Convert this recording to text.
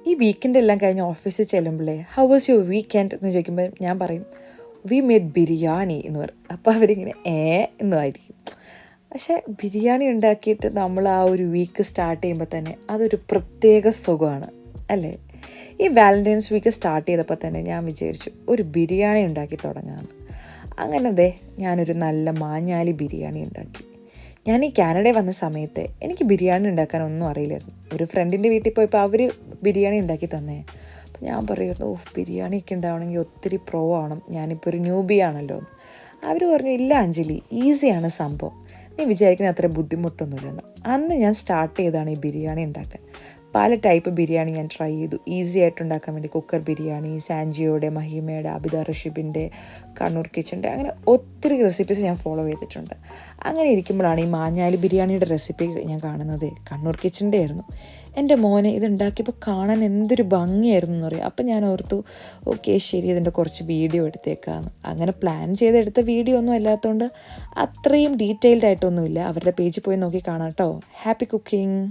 ഈ വീക്കെൻഡ് എല്ലാം കഴിഞ്ഞ് ഓഫീസിൽ ചെല്ലുമ്പോഴേ ഹൗ വാസ് യുവർ വീക്കെൻഡ് എന്ന് ചോദിക്കുമ്പോൾ ഞാൻ പറയും വി മേഡ് ബിരിയാണി എന്ന് പറയും. അപ്പോൾ അവരിങ്ങനെ എന്നുമായിരിക്കും. പക്ഷേ ബിരിയാണി ഉണ്ടാക്കിയിട്ട് നമ്മൾ ആ ഒരു വീക്ക് സ്റ്റാർട്ട് ചെയ്യുമ്പോൾ തന്നെ അതൊരു പ്രത്യേക സുഖമാണ് അല്ലേ? ഈ വാലൻറ്റൈൻസ് വീക്ക് സ്റ്റാർട്ട് ചെയ്തപ്പോൾ തന്നെ ഞാൻ വിചാരിച്ചു ഒരു ബിരിയാണി ഉണ്ടാക്കി തുടങ്ങാമെന്ന്. അങ്ങനെ ഞാനൊരു നല്ല മാഞ്ഞാലി ബിരിയാണി ഉണ്ടാക്കി. ഞാൻ ഈ കാനഡയിൽ വന്ന സമയത്ത് എനിക്ക് ബിരിയാണി ഉണ്ടാക്കാനൊന്നും അറിയില്ലായിരുന്നു. ഒരു ഫ്രണ്ടിൻ്റെ വീട്ടിൽ പോയപ്പോൾ അവർ ബിരിയാണി ഉണ്ടാക്കി തന്നേ. അപ്പോൾ ഞാൻ പറയുമായിരുന്നു ബിരിയാണിയൊക്കെ ഉണ്ടാവണമെങ്കിൽ ഒത്തിരി പ്രോ ആവണം, ഞാനിപ്പോൾ ഒരു ന്യൂബിയാണല്ലോ എന്ന്. അവർ പറഞ്ഞു ഇല്ല അഞ്ജലി, ഈസിയാണ് സംഭവം, നീ വിചാരിക്കുന്ന അത്ര ബുദ്ധിമുട്ടൊന്നുമില്ലെന്ന്. അന്ന് ഞാൻ സ്റ്റാർട്ട് ചെയ്തതാണ് ഈ ബിരിയാണി ഉണ്ടാക്കാൻ. പല ടൈപ്പ് ബിരിയാണി ഞാൻ ട്രൈ ചെയ്തു. ഈസി ആയിട്ട് ഉണ്ടാക്കാൻ വേണ്ടി കുക്കർ ബിരിയാണി, സാൻജിയോയുടെ, മഹിമയുടെ, അബിത റഷീബിൻ്റെ, കണ്ണൂർ കിച്ചൻ്റെ, അങ്ങനെ ഒത്തിരി റെസിപ്പീസ് ഞാൻ ഫോളോ ചെയ്തിട്ടുണ്ട്. അങ്ങനെ ഇരിക്കുമ്പോഴാണ് ഈ മാഞ്ഞാലി ബിരിയാണിയുടെ റെസിപ്പി ഞാൻ കാണുന്നത്. കണ്ണൂർ കിച്ചൻ്റെ ആയിരുന്നു. എൻ്റെ മോനെ ഇതുണ്ടാക്കിയപ്പോൾ കാണാൻ എന്തൊരു ഭംഗിയായിരുന്നു എന്ന് പറയും. അപ്പം ഞാൻ ഓർത്തു ഓക്കെ ശരി, ഇതിൻ്റെ കുറച്ച് വീഡിയോ എടുത്തേക്കാമെന്ന്. അങ്ങനെ പ്ലാൻ ചെയ്തെടുത്ത വീഡിയോ ഒന്നും അല്ലാത്തതുകൊണ്ട് അത്രയും ഡീറ്റെയിൽഡ് ആയിട്ടൊന്നുമില്ല. അവരുടെ പേജിൽ പോയി നോക്കി കാണാം കേട്ടോ. Happy cooking.